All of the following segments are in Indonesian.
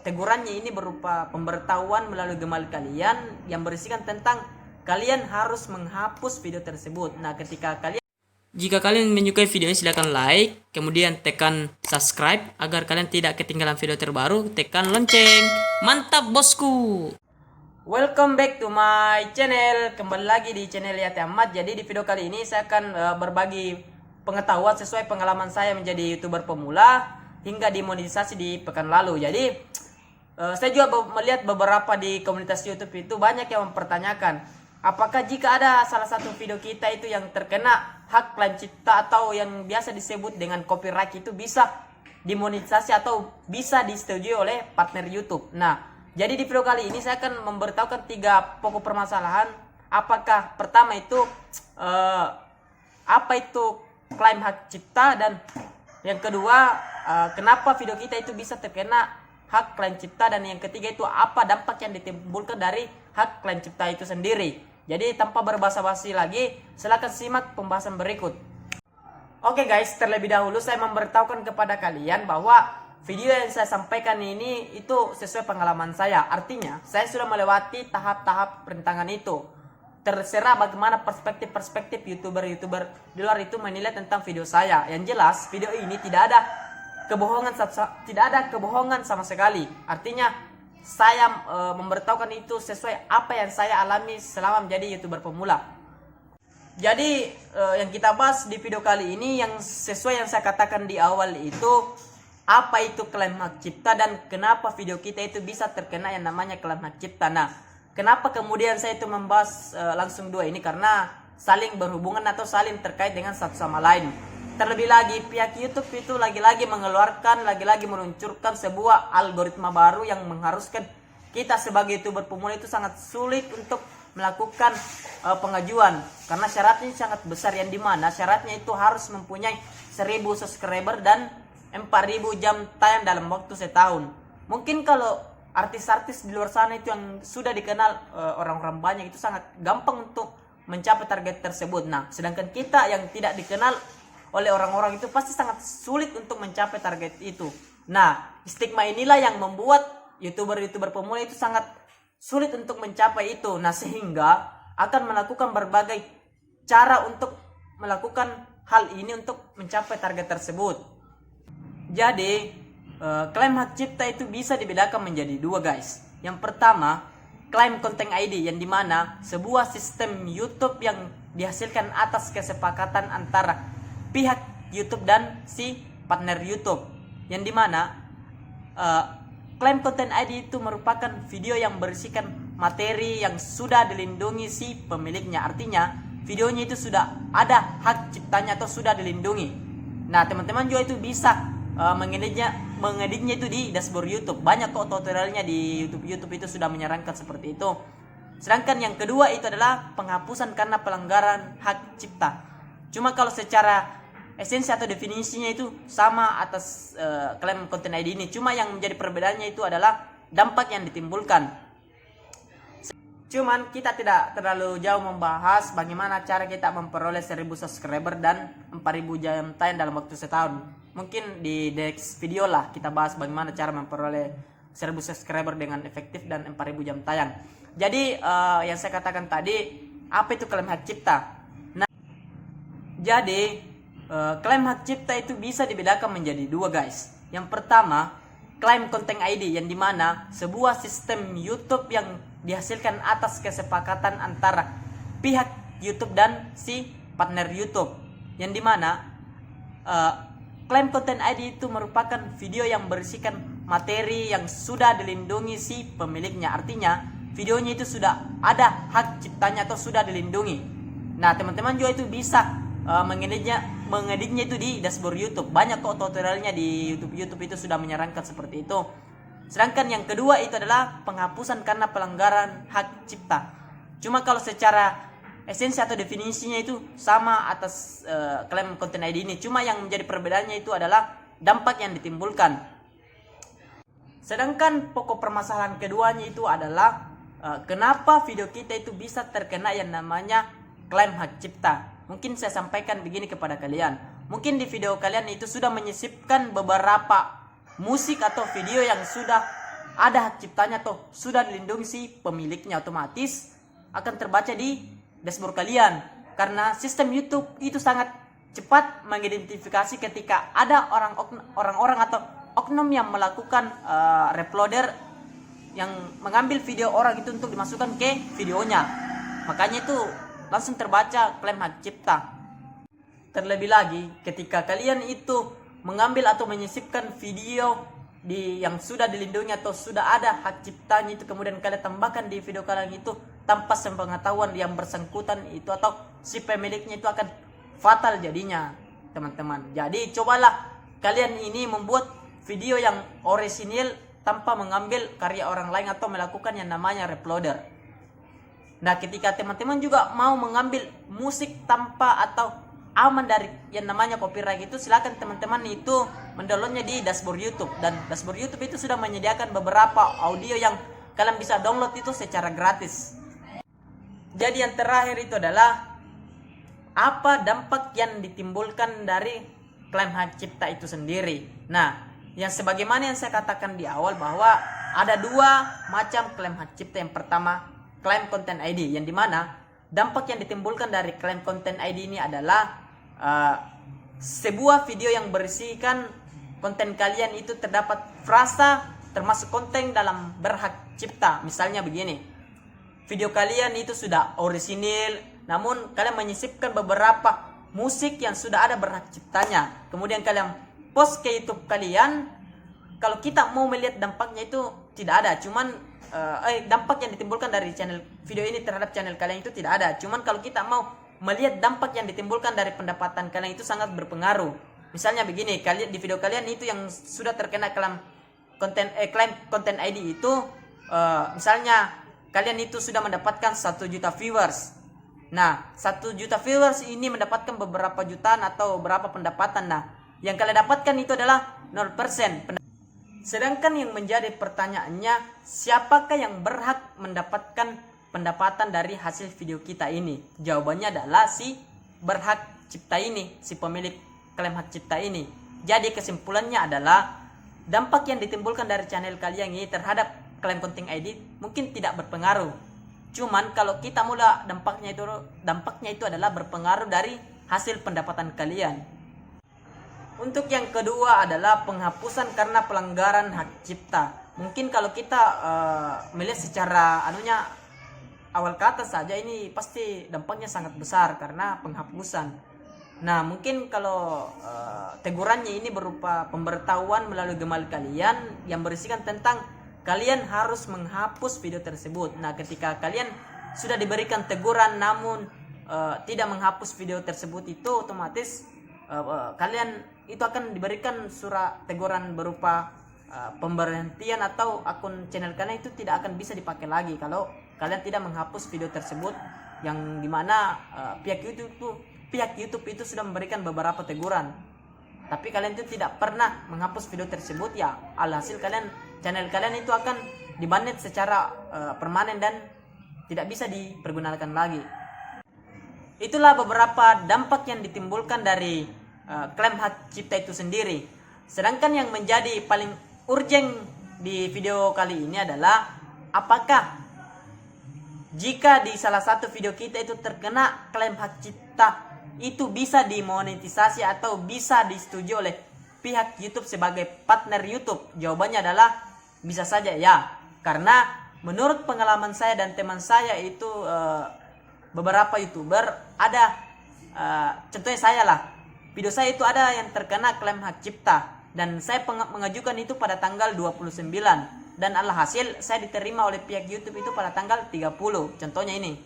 tegurannya ini berupa pemberitahuan melalui Gmail kalian yang berisikan tentang kalian harus menghapus video tersebut. Nah, jika kalian menyukai video ini, silahkan like, kemudian tekan subscribe agar kalian tidak ketinggalan video terbaru, tekan lonceng. Mantap bosku. Welcome back to my channel. Kembali lagi di channel Yati Ahmad. Jadi di video kali ini saya akan berbagi pengetahuan sesuai pengalaman saya menjadi YouTuber pemula hingga dimonetisasi di pekan lalu. Jadi saya juga melihat beberapa di komunitas YouTube itu banyak yang mempertanyakan, apakah jika ada salah satu video kita itu yang terkena hak klaim cipta atau yang biasa disebut dengan copyright itu bisa dimonetisasi atau bisa disetujui oleh partner YouTube. Nah, jadi di video kali ini saya akan memberitahukan 3 pokok permasalahan. Apakah pertama itu apa itu klaim hak cipta, dan yang kedua kenapa video kita itu bisa terkena hak klaim cipta, dan yang ketiga itu apa dampak yang ditimbulkan dari hak klaim cipta itu sendiri. Jadi tanpa berbasa-basi lagi, silakan simak pembahasan berikut. Oke guys, terlebih dahulu saya memberitahukan kepada kalian bahwa video yang saya sampaikan ini itu sesuai pengalaman saya. Artinya, saya sudah melewati tahap-tahap perintangan itu. Terserah bagaimana perspektif YouTuber-YouTuber di luar itu menilai tentang video saya. Yang jelas, video ini tidak ada kebohongan sama sekali. Artinya, saya memberitahukan itu sesuai apa yang saya alami selama menjadi YouTuber pemula. Jadi yang kita bahas di video kali ini yang sesuai yang saya katakan di awal itu, apa itu klaim hak cipta dan kenapa video kita itu bisa terkena yang namanya klaim hak cipta. Nah, kenapa kemudian saya itu membahas langsung dua ini, karena saling berhubungan atau saling terkait dengan satu sama lain. Terlebih lagi pihak YouTube itu lagi-lagi meluncurkan sebuah algoritma baru yang mengharuskan kita sebagai YouTuber pemula itu sangat sulit untuk melakukan pengajuan, karena syaratnya sangat besar, yang dimana syaratnya itu harus mempunyai 1000 subscriber dan 4000 jam tayang dalam waktu setahun. Mungkin kalau artis-artis di luar sana itu yang sudah dikenal orang-orang banyak itu sangat gampang untuk mencapai target tersebut. Nah, sedangkan kita yang tidak dikenal oleh orang-orang itu pasti sangat sulit untuk mencapai target itu. Nah, stigma inilah yang membuat YouTuber-YouTuber pemula itu sangat sulit untuk mencapai itu. Nah, sehingga akan melakukan berbagai cara untuk melakukan hal ini untuk mencapai target tersebut. Jadi, klaim hak cipta itu bisa dibedakan menjadi 2 guys. Yang pertama, klaim konten ID, yang dimana sebuah sistem YouTube yang dihasilkan atas kesepakatan antara pihak YouTube dan si partner YouTube, yang dimana klaim konten ID itu merupakan video yang berisikan materi yang sudah dilindungi si pemiliknya. Artinya videonya itu sudah ada hak ciptanya atau sudah dilindungi. Nah, teman-teman juga itu bisa mengeditnya itu di dashboard YouTube. Banyak kok tutorialnya di YouTube itu sudah menyarankan seperti itu. Sedangkan yang kedua itu adalah penghapusan karena pelanggaran hak cipta. Cuma kalau secara esensi atau definisinya itu sama atas klaim konten ID ini. Cuma yang menjadi perbedaannya itu adalah dampak yang ditimbulkan. Cuman kita tidak terlalu jauh membahas bagaimana cara kita memperoleh 1000 subscriber dan 4000 jam tayang dalam waktu setahun. Mungkin di next video lah kita bahas bagaimana cara memperoleh 1000 subscriber dengan efektif dan 4000 jam tayang. Jadi yang saya katakan tadi, apa itu klaim hak cipta? Nah, jadi klaim hak cipta itu bisa dibedakan menjadi 2 guys. Yang pertama, klaim konten ID, yang dimana sebuah sistem YouTube yang dihasilkan atas kesepakatan antara pihak YouTube dan si partner YouTube, yang dimana klaim konten ID itu merupakan video yang berisikan materi yang sudah dilindungi si pemiliknya. Artinya videonya itu sudah ada hak ciptanya atau sudah dilindungi. Nah, teman-teman juga itu bisa mengeditnya itu di dashboard YouTube. Banyak kok tutorialnya di YouTube itu sudah menyarankan seperti itu. Sedangkan yang kedua itu adalah penghapusan karena pelanggaran hak cipta. Cuma kalau secara esensi atau definisinya itu sama atas klaim konten ID ini. Cuma yang menjadi perbedaannya itu adalah dampak yang ditimbulkan. Sedangkan pokok permasalahan keduanya itu adalah kenapa video kita itu bisa terkena yang namanya klaim hak cipta. Mungkin saya sampaikan begini kepada kalian. Mungkin di video kalian itu sudah menyisipkan beberapa musik atau video yang sudah ada hak ciptanya atau sudah dilindungi si pemiliknya, otomatis akan terbaca di dashboard kalian. Karena sistem YouTube itu sangat cepat mengidentifikasi ketika ada orang-orang atau oknum yang melakukan reploader yang mengambil video orang itu untuk dimasukkan ke videonya. Makanya itu langsung terbaca klaim hak cipta. Terlebih lagi ketika kalian itu mengambil atau menyisipkan video yang sudah dilindungi atau sudah ada hak ciptanya itu, kemudian kalian tambahkan di video kalian itu tanpa sepengetahuan yang bersangkutan itu atau si pemiliknya, itu akan fatal jadinya teman-teman. Jadi cobalah kalian ini membuat video yang orisinil tanpa mengambil karya orang lain atau melakukan yang namanya reploader. Nah, ketika teman-teman juga mau mengambil musik tanpa atau aman dari yang namanya copyright itu, silakan teman-teman itu mendownloadnya di dashboard YouTube. Dan dashboard YouTube itu sudah menyediakan beberapa audio yang kalian bisa download itu secara gratis. Jadi yang terakhir itu adalah apa dampak yang ditimbulkan dari klaim hak cipta itu sendiri. Nah, yang sebagaimana yang saya katakan di awal bahwa ada dua macam klaim hak cipta. Yang pertama, klaim konten ID, yang dimana dampak yang ditimbulkan dari klaim konten ID ini adalah sebuah video yang berisikan konten kalian itu terdapat frasa termasuk konten dalam berhak cipta. Misalnya begini, video kalian itu sudah orisinil, namun kalian menyisipkan beberapa musik yang sudah ada berhak ciptanya, kemudian kalian post ke YouTube kalian. Kalau kita mau melihat dampaknya itu tidak ada, cuman dampak yang ditimbulkan dari channel video ini terhadap channel kalian itu tidak ada. Cuman kalau kita mau melihat dampak yang ditimbulkan dari pendapatan kalian itu sangat berpengaruh. Misalnya begini, kalian di video kalian itu yang sudah terkena klaim konten ID itu, misalnya kalian itu sudah mendapatkan 1 juta viewers. Nah, 1 juta viewers ini mendapatkan beberapa jutaan atau berapa pendapatan. Nah, yang kalian dapatkan itu adalah 0%. Sedangkan yang menjadi pertanyaannya, siapakah yang berhak mendapatkan pendapatan dari hasil video kita ini? Jawabannya adalah si berhak cipta ini, si pemilik klaim hak cipta ini. Jadi kesimpulannya adalah dampak yang ditimbulkan dari channel kalian ini terhadap klaim konten ID mungkin tidak berpengaruh. Cuman kalau kita mula dampaknya itu adalah berpengaruh dari hasil pendapatan kalian. Untuk yang kedua adalah penghapusan karena pelanggaran hak cipta. Mungkin kalau kita melihat secara awal kata saja, ini pasti dampaknya sangat besar karena penghapusan. Nah, mungkin kalau tegurannya ini berupa pemberitahuan melalui Gmail kalian yang berisikan tentang kalian harus menghapus video tersebut. Nah, ketika kalian sudah diberikan teguran namun tidak menghapus video tersebut, itu otomatis kalian itu akan diberikan surat teguran berupa pemberhentian atau akun channel kalian itu tidak akan bisa dipakai lagi kalau kalian tidak menghapus video tersebut, yang dimana pihak YouTube itu sudah memberikan beberapa teguran, tapi kalian itu tidak pernah menghapus video tersebut. Ya, alhasil channel kalian itu akan dibanet secara permanen dan tidak bisa dipergunakan lagi. Itulah beberapa dampak yang ditimbulkan dari klaim hak cipta itu sendiri. Sedangkan yang menjadi paling urgent di video kali ini adalah apakah jika di salah satu video kita itu terkena klaim hak cipta itu bisa dimonetisasi atau bisa disetujui oleh pihak YouTube sebagai partner YouTube? Jawabannya adalah bisa saja ya. Karena menurut pengalaman saya dan teman saya itu beberapa YouTuber ada contohnya saya lah. Video saya itu ada yang terkena klaim hak cipta dan saya mengajukan itu pada tanggal 29 dan alhasil saya diterima oleh pihak YouTube itu pada tanggal 30. Contohnya ini.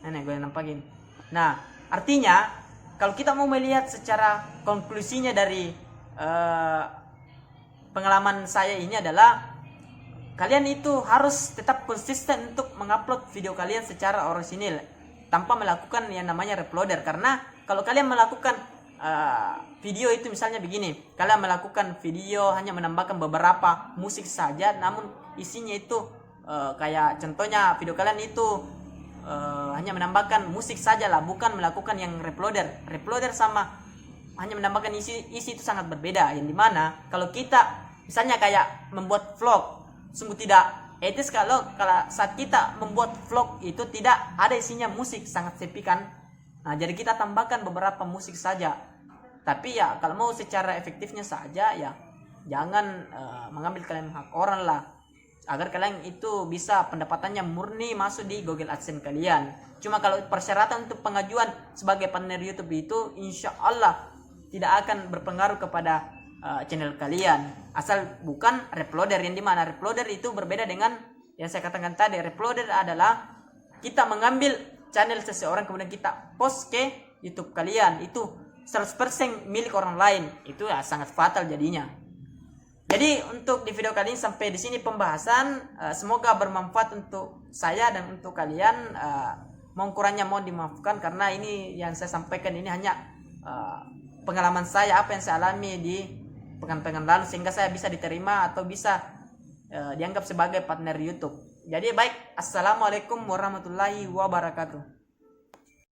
Nih gue nampakin. Nah, artinya kalau kita mau melihat secara konklusinya dari pengalaman saya ini adalah kalian itu harus tetap konsisten untuk mengupload video kalian secara orisinil tanpa melakukan yang namanya reploader. Karena kalau kalian melakukan video itu misalnya begini, kalian melakukan video hanya menambahkan beberapa musik saja, namun isinya itu kayak contohnya video kalian itu hanya menambahkan musik saja lah, bukan melakukan yang reploader sama hanya menambahkan isi itu sangat berbeda. Yang dimana kalau kita misalnya kayak membuat vlog, sungguh tidak etis kalau saat kita membuat vlog itu tidak ada isinya musik, sangat sepi kan. Nah, jadi kita tambahkan beberapa musik saja. Tapi ya kalau mau secara efektifnya saja ya jangan mengambil kalian hak orang lah, agar kalian itu bisa pendapatannya murni masuk di Google AdSense kalian. Cuma kalau persyaratan untuk pengajuan sebagai partner YouTube itu insya Allah tidak akan berpengaruh kepada channel kalian, asal bukan reploader, yang dimana reploader itu berbeda dengan yang saya katakan tadi. Reploader adalah kita mengambil channel seseorang kemudian kita post ke YouTube kalian, itu 100% milik orang lain, itu ya sangat fatal jadinya. Jadi untuk di video kali ini sampai di sini pembahasan, semoga bermanfaat untuk saya dan untuk kalian. Mohon kurangnya mohon dimaafkan karena ini yang saya sampaikan ini hanya pengalaman saya, apa yang saya alami di pekan-pekan lalu, sehingga saya bisa diterima atau bisa dianggap sebagai partner YouTube. Jadi baik, assalamualaikum warahmatullahi wabarakatuh.